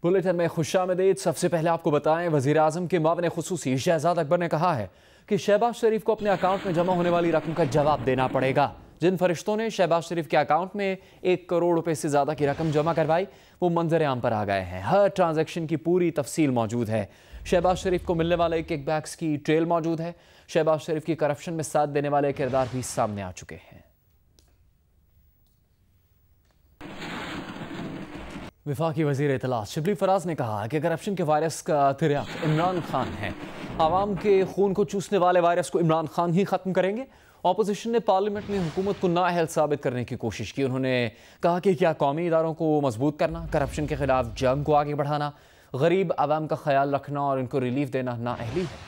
Bulletin में खुशामदीद। सबसे पहले आपको बताएं, वजीर आजम के मामले खुसूसी शहजाद अकबर ने कहा है कि शहबाज शरीफ को अपने अकाउंट में जमा होने वाली रकम का जवाब देना पड़ेगा। जिन फरिश्तों ने शहबाज शरीफ के अकाउंट में 1 करोड़ रुपए से ज्यादा की रकम जमा करवाई वो मंजर आम पर आ गए हैं। हर ट्रांजैक्शन की पूरी तफसील मौजूद है। शहबाज शरीफ को मिलने वाले किकबैक्स की ट्रेल मौजूद है। शहबाज शरीफ की करप्शन में साथ देने वाले किरदार भी सामने आ चुके हैं। वफाकी वजीर इत्तलात शिबली फराज ने कहा कि करप्शन के वायरस का तिर्याक इमरान खान है। आवाम के खून को चूसने वाले वायरस को इमरान खान ही खत्म करेंगे। ऑपोजिशन ने पार्लियामेंट में हुकूमत को नाअहल साबित करने की कोशिश की। उन्होंने कहा कि क्या कौमी इदारों को मजबूत करना, करप्शन के खिलाफ जंग को आगे बढ़ाना, गरीब आवाम का ख्याल रखना और इनको रिलीफ देना नाअहली है।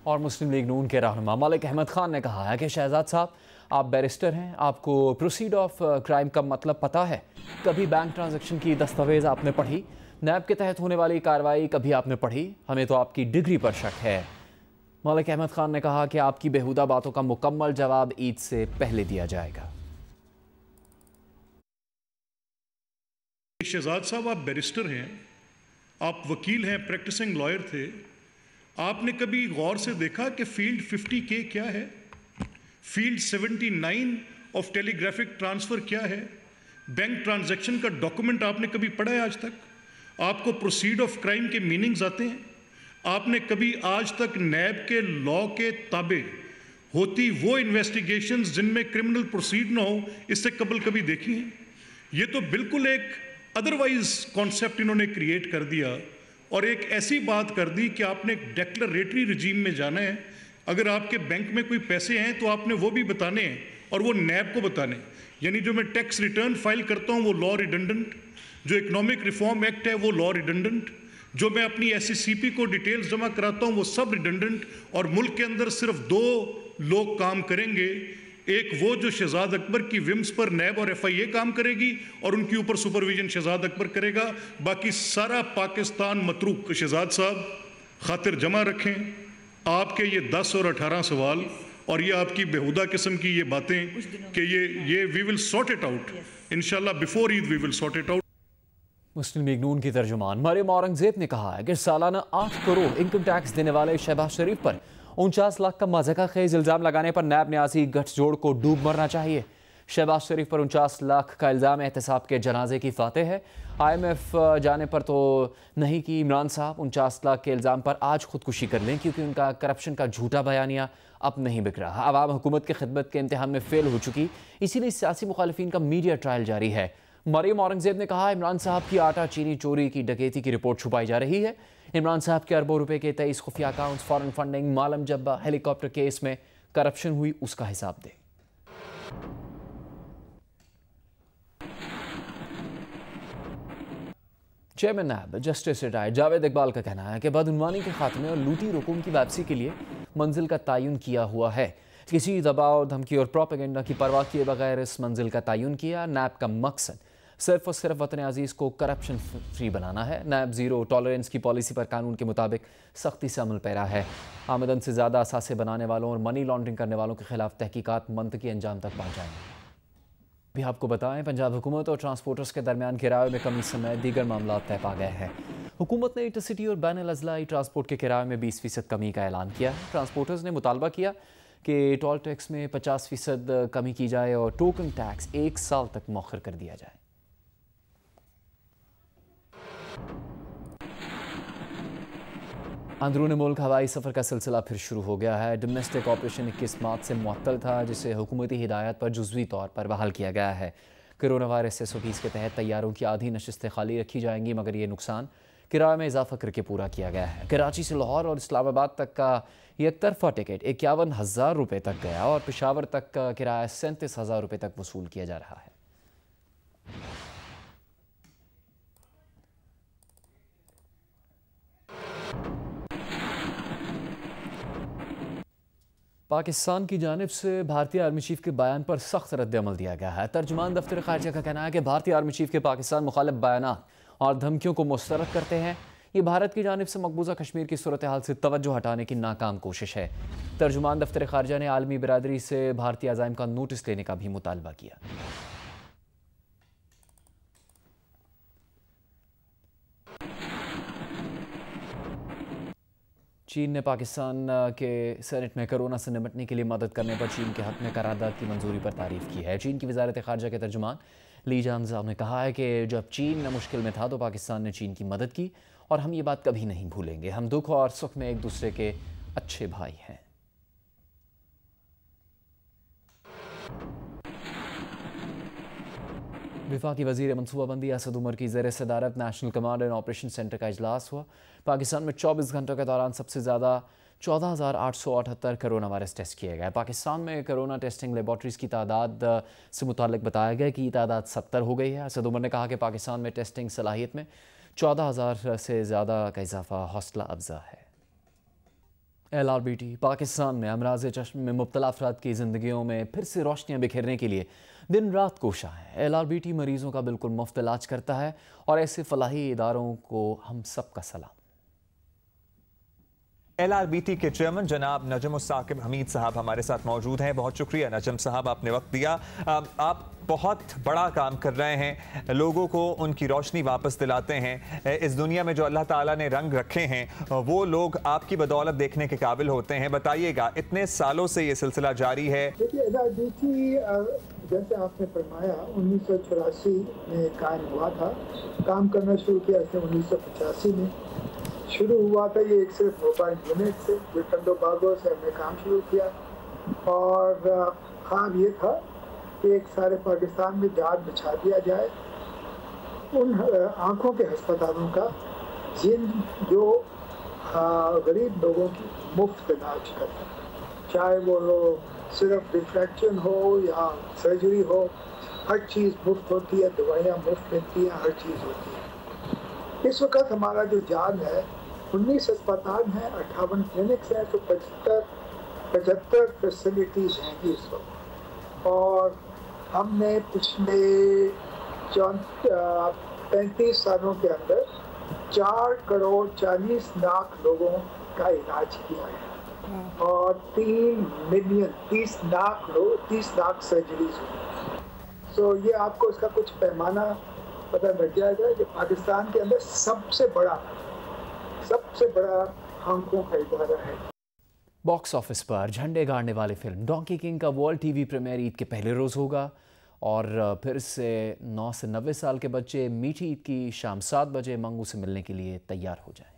और मुस्लिम लीग नून के रहनुमा मलिक अहमद खान ने कहा है कि शहजाद साहब, आप बैरिस्टर हैं, आपको प्रोसीड ऑफ क्राइम का मतलब पता है। कभी बैंक ट्रांजैक्शन की दस्तावेज आपने पढ़ी? नैब के तहत होने वाली कार्रवाई कभी आपने पढ़ी? हमें तो आपकी डिग्री पर शक है। मलिक अहमद खान ने कहा कि आपकी बेहुदा बातों का मुकम्मल जवाब ईद से पहले दिया जाएगा। शहजाद साहब, आप बैरिस्टर हैं, आप वकील हैं, प्रैक्टिसिंग लॉयर थे। आपने कभी गौर से देखा कि फील्ड 50K क्या है? फील्ड 79 ऑफ टेलीग्राफिक ट्रांसफर क्या है? बैंक ट्रांजैक्शन का डॉक्यूमेंट आपने कभी पढ़ा है आज तक? आपको प्रोसीड ऑफ क्राइम के मीनिंग्स आते हैं? आपने कभी आज तक नैब के लॉ के ताबे होती वो इन्वेस्टिगेशंस जिनमें क्रिमिनल प्रोसीड ना हो, इससे कबल कभी देखी हैं? ये तो बिल्कुल एक अदरवाइज कॉन्सेप्ट इन्होंने क्रिएट कर दिया और एक ऐसी बात कर दी कि आपने एक डेक्लरेटरी रिजीम में जाना है। अगर आपके बैंक में कोई पैसे हैं तो आपने वो भी बताने हैं और वो नैब को बताने। यानी जो मैं टैक्स रिटर्न फाइल करता हूँ वो लॉ रिडंडेंट, जो इकोनॉमिक रिफॉर्म एक्ट है वो लॉ रिडंडेंट, जो मैं अपनी SCCP को डिटेल्स जमा कराता हूँ वो सब रिडंडेंट। और मुल्क के अंदर सिर्फ 2 लोग काम करेंगे, एक वो जो शहजाद अकबर की विम्स पर नैब और FIA काम करेगी और उनके ऊपर सुपरविजन शहजाद अकबर करेगा, बाकी सारा पाकिस्तान मतरूक। शहजाद साहब, खातिर जमा रखें, आपके ये 10 और 18 सवाल और ये आपकी बेहुदा किस्म की ये बातें कि ये we will sort it out इंशाल्लाह, before Eid we will sort it out. Muslim League Noon की तर्जुमान मरियम औरंगजेब ने कहा है कि सालाना 8 करोड़ इनकम टैक्स देने वाले शहबाज शरीफ पर 49 लाख का मज़ाक़ा खेज इल्ज़ाम लगाने पर नैब न्यासी गठजोड़ को डूब मरना चाहिए। शहबाज शरीफ पर 49 लाख का इल्ज़ाम एहतसाब के जनाजे की फातेह है। IMF जाने पर तो नहीं कि इमरान साहब 49 लाख के इल्ज़ाम पर आज खुदकुशी कर लें, क्योंकि उनका करप्शन का झूठा बयानिया अब नहीं बिक रहा। आवाम हुकूमत की खिदमत के इम्तिहान में फेल हो चुकी, इसीलिए सियासी मुखालिफिन का मीडिया ट्रायल जारी है। मरियम औरंगजेब ने कहा, इमरान साहब की आटा चीनी चोरी की डकैती की रिपोर्ट छुपाई जा रही है। इमरान साहब के अरबों रुपए के 23 खुफिया accounts, foreign funding, Malam Jabba helicopter case में करप्शन हुई, उसका हिसाब दे। Chairman NAB justice retired Javed Iqbal का कहना है कि बदउनवानी के खात्मे और लूटी रकूम की वापसी के लिए मंजिल का तयन किया हुआ है। किसी दबाव, धमकी और प्रोपेगेंडा की परवाह किए बगैर इस मंजिल का तयन किया। नैब का मकसद सिर्फ और सिर्फ वतन अजीज़ को करप्शन फ्री बनाना है। नैब ज़ीरो टॉलरेंस की पॉलिसी पर कानून के मुताबिक सख्ती से अमल पैरा है। आमदन से ज़्यादा असासे बनाने वालों और मनी लॉन्ड्रिंग करने वालों के खिलाफ तहकीकात मंतकी अंजाम तक पहुँचाएंगे। भी आपको बताएं, पंजाब हुकूमत और ट्रांसपोर्टर्स के दरमियान किराए में कमी समेत दीगर मामला तय पा गए हैं। हुकूमत ने इंटरसिटी और बैन अज़लाई ट्रांसपोर्ट के किराए में 20% कमी का ऐलान किया है। ट्रांसपोर्टर्स ने मुतालबा किया कि टोल टैक्स में 50% कमी की जाए और टोकन टैक्स 1 साल तक मौखर कर दिया जाए। अंदरून मुल्क हवाई सफ़र का सिलसिला फिर शुरू हो गया है। डोमेस्टिक ऑपरेशन 21 मार्च से मुअत्तल था, जिसे हुकूमती हिदायत पर जुज़वी तौर पर बहाल किया गया है। कोरोना वायरस SOPs के तहत तैयारों की आधी नशिस्तें खाली रखी जाएंगी, मगर ये नुकसान किराए में इजाफा करके पूरा किया गया है। कराची से लाहौर और इस्लामाबाद तक का एक तरफा टिकट 51,000 रुपये तक गया और पेशावर तक का किराया 37,000 रुपये तक वसूल किया जा रहा है। पाकिस्तान की जानिब से भारतीय आर्मी चीफ के बयान पर सख्त रद्द-ए-अमल दिया गया है। तर्जुमान दफ्तर खारजा का कहना है कि भारतीय आर्मी चीफ के पाकिस्तान मुखालिफ बयानात और धमकियों को मुस्तरद करते हैं। ये भारत की जानिब से मकबूजा कश्मीर की सूरत हाल से तवज्जो हटाने की नाकाम कोशिश है। तर्जुमान दफ्तर खारजा ने आलमी बिरादरी से भारतीय अज़ाइम का नोटिस लेने का भी मुतालबा किया। चीन ने पाकिस्तान के सेनेट में कोरोना से निपटने के लिए मदद करने पर चीन के हक में करारदाद की मंजूरी पर तारीफ़ की है। चीन की वज़ारत ख़ारजा के तर्जुमान ली जानज़ाव ने कहा है कि जब चीन मुश्किल में था तो पाकिस्तान ने चीन की मदद की और हम ये बात कभी नहीं भूलेंगे। हम दुख और सुख में एक दूसरे के अच्छे भाई हैं। वफाकी वज़ीर मनसूबाबंदी असद उमर की ज़ेर सदारत national command and operation centre का इजलास हुआ। पाकिस्तान में 24 घंटों के दौरान सबसे ज़्यादा 14,878 कोरोना वायरस टेस्ट किए गए। पाकिस्तान में कोरोना टेस्टिंग लेबॉर्ट्रीज़ की तादाद से मुताल्लिक बताया गया कि तादाद 70 हो गई है। असद उमर ने कहा कि पाकिस्तान में टेस्टिंग सलाहियत में 14,000 से ज़्यादा का इजाफा हौसला अफजा है। LRBT पाकिस्तान में अमराज़ चश्म में मुब्तला अफराद की ज़िंदगियों में फिर से रोशनियाँ बिखेरने के लिए दिन रात कोशा है। LRBT मरीज़ों का बिल्कुल मुफ्त इलाज करता है और ऐसे फलाही इदारों को हम सबका सलाम। LRBT के चेयरमैन जनाब नजम साकिब हमीद साहब हमारे साथ मौजूद हैं। बहुत शुक्रिया नजम साहब, आपने वक्त दिया। आप बहुत बड़ा काम कर रहे हैं, लोगों को उनकी रोशनी वापस दिलाते हैं। इस दुनिया में जो अल्लाह ताला ने रंग रखे हैं वो लोग आपकी बदौलत देखने के काबिल होते हैं। बताइएगा, इतने सालों से ये सिलसिला जारी है। देखिए, LRBT जैसे आपने फरमाया 1984 में कायम हुआ था, काम करना शुरू किया इसने 1985 में। शुरू हुआ था ये एक सिर्फ मोबाइल यूनिट से, जो टंडोबागो से हमने काम शुरू किया और ख्वाब ये था कि एक सारे पाकिस्तान में जाल बिछा दिया जाए उन आँखों के अस्पतालों का जो गरीब लोगों की मुफ्त इलाज करते हैं, चाहे वो सिर्फ डिफ्रैक्शन हो या सर्जरी हो, हर चीज़ मुफ्त होती है, दवाइयाँ मुफ्त मिलती हैं, हर चीज़ होती है। इस वक्त हमारा जो जाल है 19 अस्पताल हैं, 58 क्लिनिक्स हैं, तो 75 फैसिलिटीज़ हैं इस वक्त। और हमने पिछले 35 सालों के अंदर 4 करोड़ 40 लाख लोगों का इलाज किया है और 3 मिलियन 30 लाख सर्जरीज हुई। तो ये आपको इसका कुछ पैमाना पता लग जाएगा कि पाकिस्तान के अंदर सबसे बड़ा आंखों का इदारा है। बॉक्स ऑफिस पर झंडे गाड़ने वाली फिल्म डोंकी किंग का वर्ल्ड टीवी प्रीमियर ईद के पहले रोज़ होगा और फिर से 9 से 90 साल के बच्चे मीठी ईद की शाम 7 बजे मंगू से मिलने के लिए तैयार हो जाएं।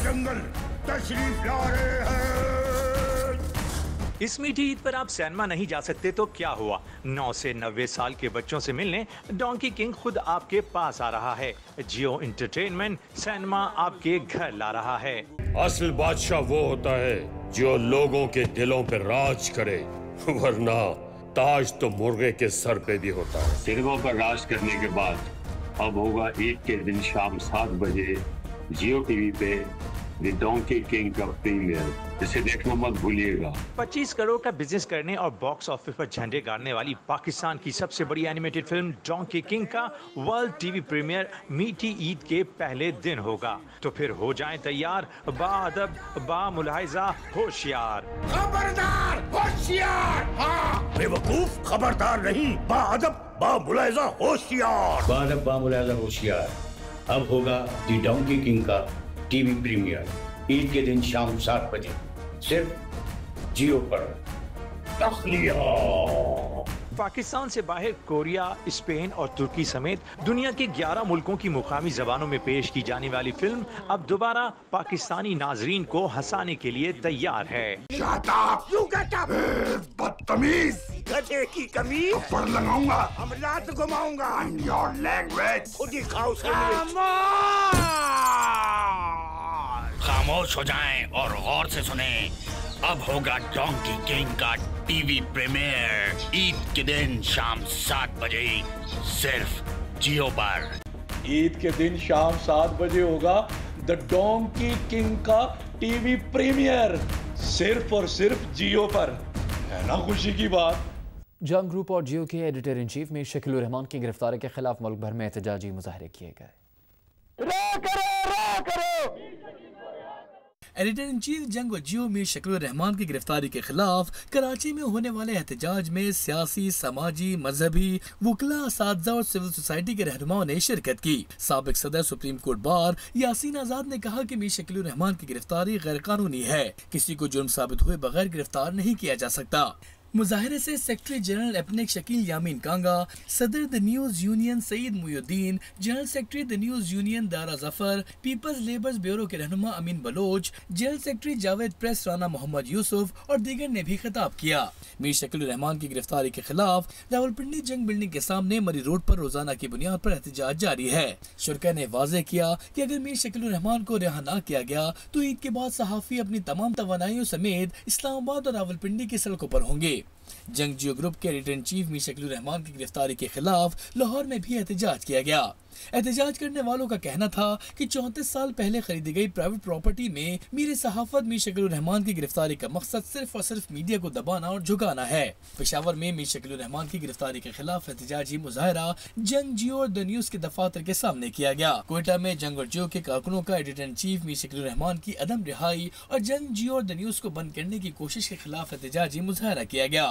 जंगल तशरीफ ला रहे हैं। इस मीठी ईद पर आप सिनेमा नहीं जा सकते तो क्या हुआ, 9 से 90 साल के बच्चों से मिलने डोंकी किंग खुद आपके पास आ रहा है। जियो एंटरटेनमेंट सिनेमा आपके घर ला रहा है। असल बादशाह वो होता है जो लोगों के दिलों पर राज करे, वरना ताज तो मुर्गे के सर पे भी होता है। सिनेमा पर राज करने के बाद अब होगा ईद के दिन शाम 7 बजे जियो टीवी पे द डोंकी किंग का प्रीमियर, इसे देखना मत भूलिएगा। 25 करोड़ का बिजनेस करने और बॉक्स ऑफिस पर झंडे गाड़ने वाली पाकिस्तान की सबसे बड़ी एनिमेटेड फिल्म डोंकी किंग का वर्ल्ड टीवी प्रीमियर मीठी ईद के पहले दिन होगा। तो फिर हो जाएं तैयार, बाअदब बामुलाहिजा होशियार। खबरदार होशियार, हाँ बेवकूफ खबरदार नहीं, बाअदब बामुलाहिजा होशियार। बाअदब बामुलाहिजा होशियार अब होगा द डोंकी किंग का टीवी प्रीमियर ईद के दिन शाम 7 बजे सिर्फ जियो पर। पाकिस्तान से बाहर कोरिया, स्पेन और तुर्की समेत दुनिया के 11 मुल्कों की मुकामी जबानों में पेश की जाने वाली फिल्म अब दोबारा पाकिस्तानी नाजरीन को हंसाने के लिए तैयार है। बदतमीज, गधे की कमीज, थप्पड़ लगाऊंगा, हम लात घुमाऊंगा। Your language, खुद ही खाओ खामोश हो जाएं और गौर से सुनें, अब होगा डोंकी किंग का टीवी प्रीमियर ईद के दिन शाम 7 बजे सिर्फ जियो पर। ईद के दिन शाम 7 बजे होगा द डोंकी किंग का टीवी प्रीमियर सिर्फ और सिर्फ जियो पर। है ना खुशी की बात। जंग ग्रुप और जियो के एडिटर इन चीफ में शकील रहमान की गिरफ्तारी के खिलाफ मुल्क भर में एहतजाजी मुजाहरे किए गए। एडिटर इन चीफ जंग और जियो मीर शकील रहमान की गिरफ्तारी के खिलाफ कराची में होने वाले एहतजाज में सियासी, समाजी, मजहबी, वकला, असातिज़ा और सिविल सोसाइटी के रहनुमाओं ने शिरकत की। साबिक सदर सुप्रीम कोर्ट बार यासीन आजाद ने कहा कि मीर शकील रहमान की गिरफ्तारी गैर कानूनी है, किसी को जुर्म साबित हुए बगैर गिरफ्तार नहीं किया जा सकता। मुजाहिरे से secretary general APNEC Shakeel Yameen Kanga, सदर the news union Saeed Mohiuddin, general secretary the news union Dara Zafar, people's labours bureau के रहनुमा Amin Baloch, general secretary Javed press Rana Mohammad Yousuf और दीगर ने भी खिताब किया। मीर शकील रहमान की गिरफ्तारी के खिलाफ रावलपिंडी जंग बिल्डिंग के सामने मरी रोड पर रोजाना की बुनियाद पर एहतजाज जारी है। शुरा ने वाजे किया कि अगर मीर शकील रहमान को रिहा न किया गया तो ईद के बाद सहाफी अपनी तमाम तवानाइयों समेत इस्लामाबाद और रावलपिंडी की सड़कों पर होंगे। जंग जियो ग्रुप के editor in chief Mir Shakeel Rahman की गिरफ्तारी के खिलाफ लाहौर में भी एहतजाज किया गया। एहतजाज करने वालों का कहना था कि 34 साल पहले खरीदी गई प्राइवेट प्रॉपर्टी में मीर सहाफत मीर शकील रहमान की गिरफ्तारी का मकसद सिर्फ और सिर्फ मीडिया को दबाना और झुकाना है। पेशावर में मीर शकील रहमान की गिरफ्तारी के खिलाफ एहतजाजी मुजाहरा जंग जियो और द न्यूज के दफातर के सामने किया गया। कोयटा में जंग और जियो के कारकुनों का editor in chief Mir Shakeel Rahman की अदम रिहाई और जंग जियो और द न्यूज को बंद करने की कोशिश के खिलाफ एहतजाजी मुजाहरा किया गया।